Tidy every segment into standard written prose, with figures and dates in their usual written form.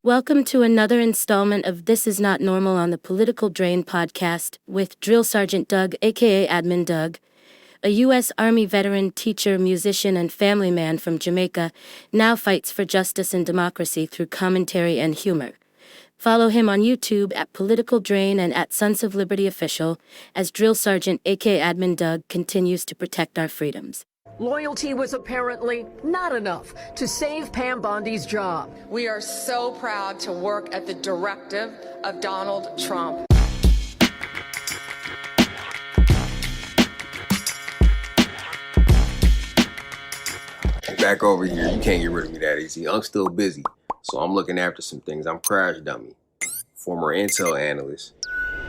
Welcome to another installment of This Is Not Normal on the Political Drain podcast with Drill Sergeant Doug, aka Admin Doug, a U.S. Army veteran, teacher, musician, and family man from Jamaica, now fights for justice and democracy through commentary and humor. Follow him on YouTube at Political Drain and at Sons of Liberty Official as Drill Sergeant, aka Admin Doug, continues to protect our freedoms. Loyalty was apparently not enough to save Pam Bondi's job. We are so proud to work at the directive of Donald Trump. Back over here, you can't get rid of me that easy. I'm still busy, so I'm looking after some things. I'm Crash Dummy, former Intel analyst,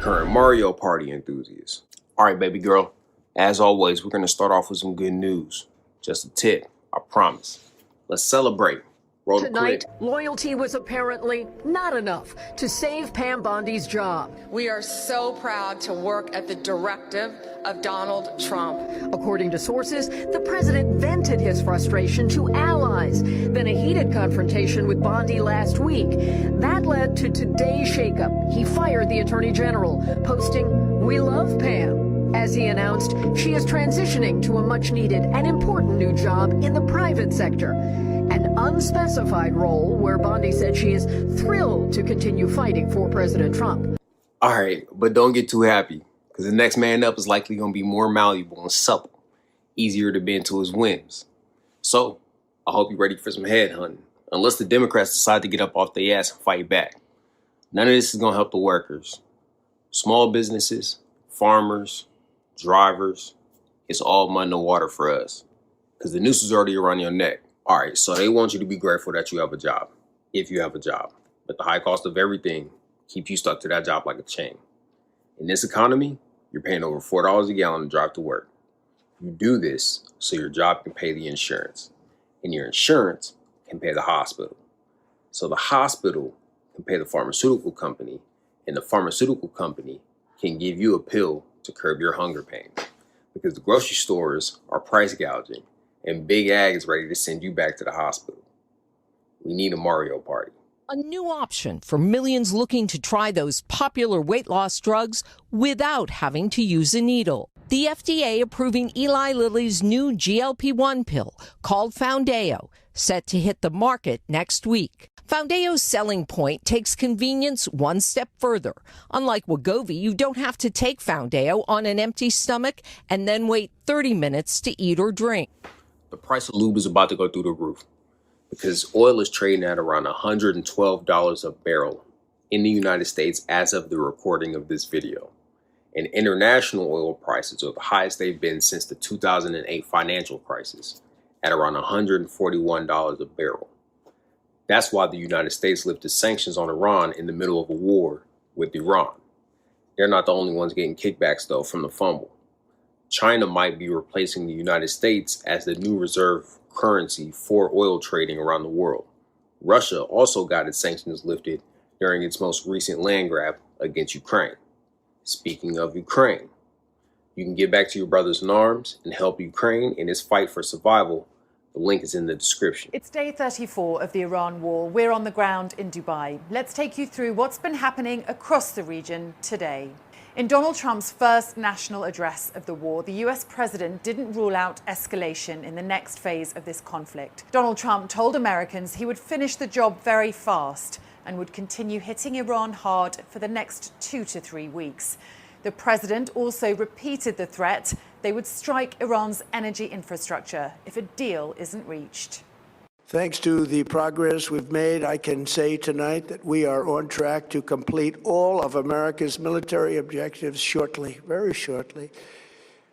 current Mario Party enthusiast. All right, baby girl. As always, we're going to start off with some good news. Just a tip, I promise. Let's celebrate. Roll the Tonight, clip. loyalty was apparently not enough to save Pam Bondi's job. We are so proud to work at the directive of Donald Trump. According to sources, the president vented his frustration to allies, then a heated confrontation with Bondi last week. That led to today's shakeup. He fired the attorney general, posting, "We love Pam." As he announced, she is transitioning to a much-needed and important new job in the private sector, an unspecified role where Bondi said she is thrilled to continue fighting for President Trump. All right, but don't get too happy, because the next man up is likely going to be more malleable and supple, easier to bend to his whims. So, I hope you're ready for some headhunting, unless the Democrats decide to get up off their ass and fight back. None of this is going to help the workers. Small businesses, farmers, drivers, it's all mud in the water for us, because the noose is already around your neck. All right, so they want you to be grateful that you have a job, if you have a job. But the high cost of everything keeps you stuck to that job like a chain. In this economy, you're paying over $4 a gallon to drive to work. You do this so your job can pay the insurance, and your insurance can pay the hospital. So the hospital can pay the pharmaceutical company, and the pharmaceutical company can give you a pill to curb your hunger pains, because the grocery stores are price gouging and Big Ag is ready to send you back to the hospital. We need a Mario Party. A new option for millions looking to try those popular weight loss drugs without having to use a needle. The FDA approving Eli Lilly's new GLP-1 pill called Foundayo, set to hit the market next week. Foundayo's selling point takes convenience one step further. Unlike Wegovy, you don't have to take Foundayo on an empty stomach and then wait 30 minutes to eat or drink. The price of lube is about to go through the roof, because oil is trading at around $112 a barrel in the United States as of the recording of this video. And international oil prices are the highest they've been since the 2008 financial crisis, at around $141 a barrel. That's why the United States lifted sanctions on Iran in the middle of a war with Iran. They're not the only ones getting kickbacks, though, from the fumble. China might be replacing the United States as the new reserve currency for oil trading around the world. Russia also got its sanctions lifted during its most recent land grab against Ukraine. Speaking of Ukraine, you can get back to your brothers in arms and help Ukraine in its fight for survival. The link is in the description. It's day 34 of the Iran war. We're on the ground in Dubai. Let's take you through what's been happening across the region today. In Donald Trump's first national address of the war, the US president didn't rule out escalation in the next phase of this conflict. Donald Trump told Americans he would finish the job very fast and would continue hitting Iran hard for the next 2 to 3 weeks. The president also repeated the threat they would strike Iran's energy infrastructure if a deal isn't reached. Thanks to the progress we've made, I can say tonight that we are on track to complete all of America's military objectives shortly, very shortly.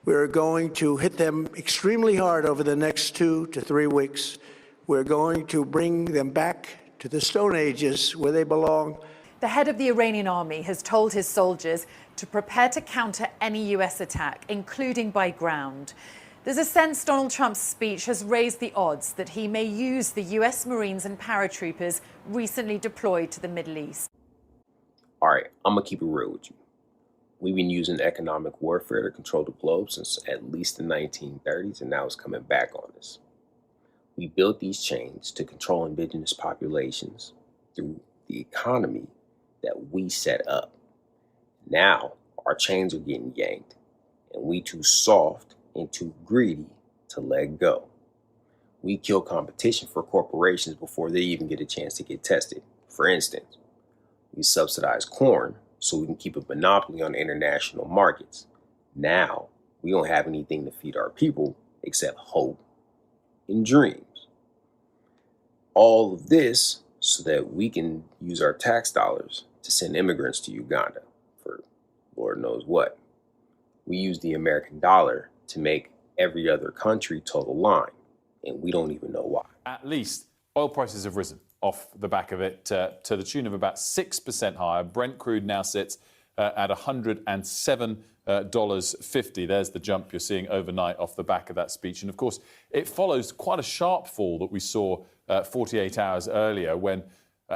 We're going to hit them extremely hard over the next 2 to 3 weeks. We're going to bring them back to the Stone Ages where they belong. The head of the Iranian army has told his soldiers to prepare to counter any US attack, including by ground. There's a sense Donald Trump's speech has raised the odds that he may use the US Marines and paratroopers recently deployed to the Middle East. All right, I'm going to keep it real with you. We've been using economic warfare to control the globe since at least the 1930s, and now it's coming back on us. We built these chains to control indigenous populations through the economy that we set up. Now our chains are getting yanked, and we too soft and too greedy to let go. We kill competition for corporations before they even get a chance to get tested. For instance, we subsidize corn so we can keep a monopoly on international markets. Now we don't have anything to feed our people except hope and dreams. All of this so that we can use our tax dollars to send immigrants to Uganda for Lord knows what. We use the American dollar to make every other country toe the line, and we don't even know why. At least oil prices have risen off the back of it to the tune of about 6% higher. Brent crude now sits at $107.50. There's the jump you're seeing overnight off the back of that speech. And of course, it follows quite a sharp fall that we saw 48 hours earlier when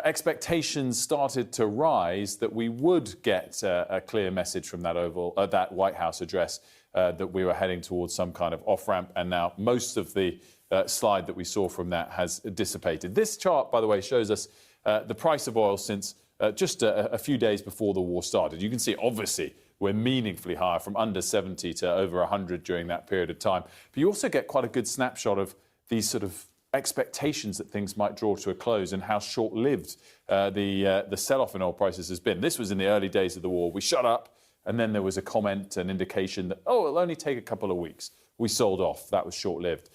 expectations started to rise that we would get a clear message from that White House address that we were heading towards some kind of off-ramp. And now most of the slide that we saw from that has dissipated. This chart, by the way, shows us the price of oil since just a few days before the war started. You can see, obviously, we're meaningfully higher from under 70 to over 100 during that period of time. But you also get quite a good snapshot of these sort of expectations that things might draw to a close and how short-lived the sell-off in oil prices has been. This was in the early days of the war. We shut up, and then there was a comment, an indication that, it'll only take a couple of weeks. We sold off. That was short-lived.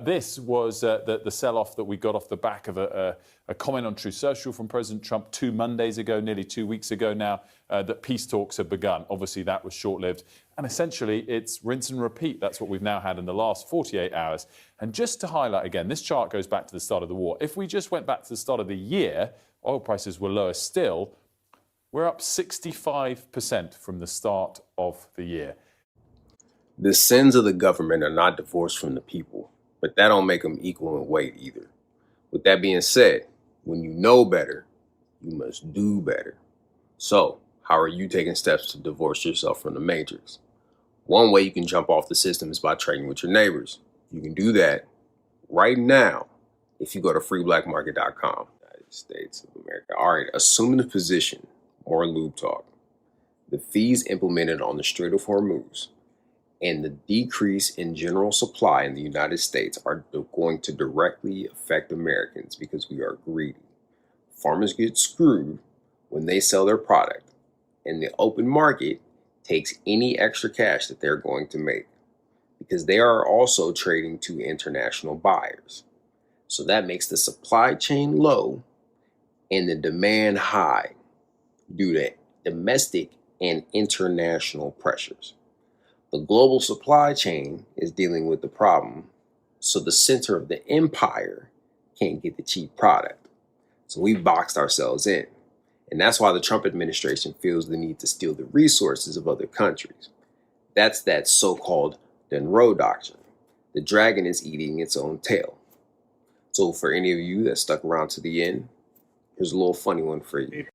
This was the sell-off that we got off the back of a comment on Truth Social from President Trump 2 Mondays ago, nearly 2 weeks ago now, that peace talks had begun. Obviously, that was short-lived. And essentially, it's rinse and repeat. That's what we've now had in the last 48 hours. And just to highlight again, this chart goes back to the start of the war. If we just went back to the start of the year, oil prices were lower still. We're up 65% from the start of the year. The sins of the government are not divorced from the people, but that don't make them equal in weight either. With that being said, when you know better, you must do better. So, how are you taking steps to divorce yourself from the matrix? One way you can jump off the system is by trading with your neighbors. You can do that right now if you go to freeblackmarket.com. United States of America. All right, assuming the position, more lube talk. The fees implemented on the Strait of Hormuz and the decrease in general supply in the United States are going to directly affect Americans because we are greedy. Farmers get screwed when they sell their product, and the open market takes any extra cash that they're going to make because they are also trading to international buyers. So that makes the supply chain low and the demand high due to domestic and international pressures. The global supply chain is dealing with the problem, so the center of the empire can't get the cheap product. So we boxed ourselves in. And that's why the Trump administration feels the need to steal the resources of other countries. That's that so-called Monroe Doctrine. The dragon is eating its own tail. So for any of you that stuck around to the end, here's a little funny one for you.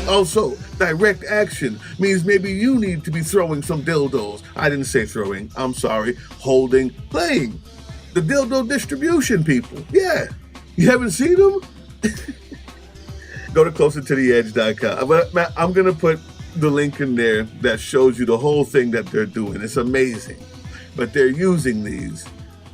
Also, direct action means maybe you need to be throwing some dildos. I didn't say throwing, I'm sorry, holding, playing. The dildo distribution people. Yeah. You haven't seen them? Go to closertotheedge.com. I'm going to put the link in there that shows you the whole thing that they're doing. It's amazing. But they're using these,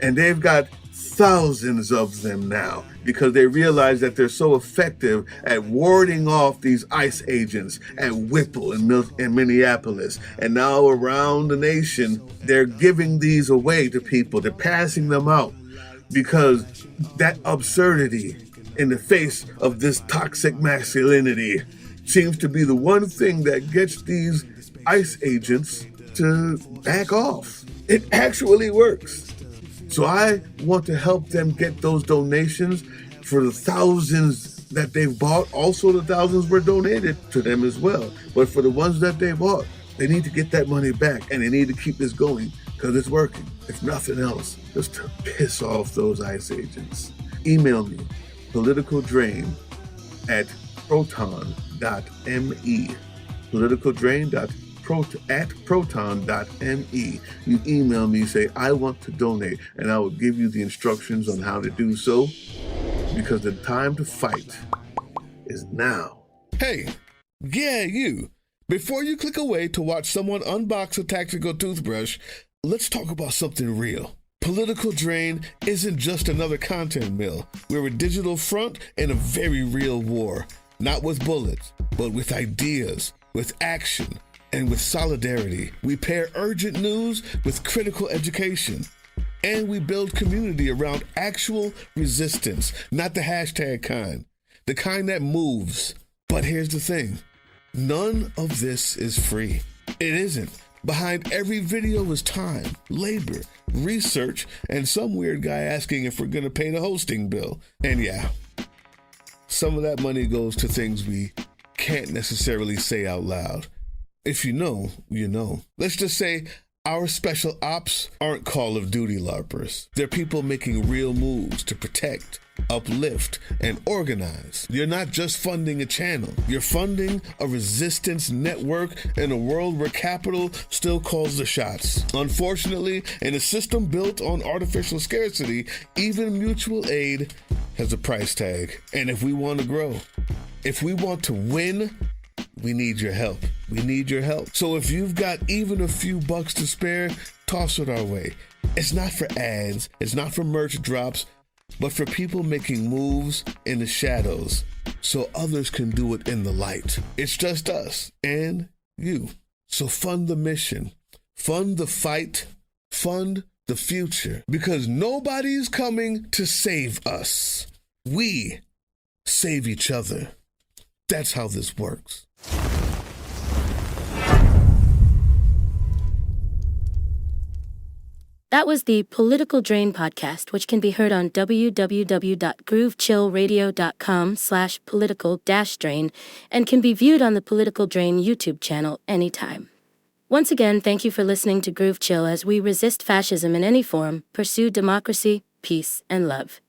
and they've got thousands of them now because they realize that they're so effective at warding off these ICE agents at Whipple in Minneapolis. And now around the nation, they're giving these away to people. They're passing them out because that absurdity in the face of this toxic masculinity seems to be the one thing that gets these ICE agents to back off. It actually works. So I want to help them get those donations for the thousands that they've bought. Also, the thousands were donated to them as well. But for the ones that they bought, they need to get that money back, and they need to keep this going because it's working. If nothing else, just to piss off those ICE agents. Email me, politicaldrain@proton.me. politicaldrain.proton.me. proton.me. You email me, say, I want to donate, and I will give you the instructions on how to do so, because the time to fight is now. Hey, yeah, you. Before you click away to watch someone unbox a tactical toothbrush, let's talk about something real. Political Drain isn't just another content mill. We're a digital front in a very real war. Not with bullets, but with ideas, with action, and with solidarity. We pair urgent news with critical education. And we build community around actual resistance, not the hashtag kind. The kind that moves. But here's the thing. None of this is free. It isn't. Behind every video is time, labor, research, and some weird guy asking if we're going to pay the hosting bill. And yeah, some of that money goes to things we can't necessarily say out loud. If you know, you know. Let's just say our special ops aren't Call of Duty LARPers. They're people making real moves to protect, uplift, and organize. You're not just funding a channel. You're funding a resistance network in a world where capital still calls the shots. Unfortunately, in a system built on artificial scarcity, even mutual aid has a price tag. And if we want to grow, if we want to win, we need your help. We need your help. So if you've got even a few bucks to spare, toss it our way. It's not for ads. It's not for merch drops, but for people making moves in the shadows so others can do it in the light. It's just us and you. So fund the mission, fund the fight, fund the future, because nobody's coming to save us. We save each other. That's how this works. That was the Political Drain podcast, which can be heard on www.groovechillradio.com/political-drain and can be viewed on the Political Drain YouTube channel anytime. Once again, thank you for listening to Groove Chill as we resist fascism in any form, pursue democracy, peace, and love.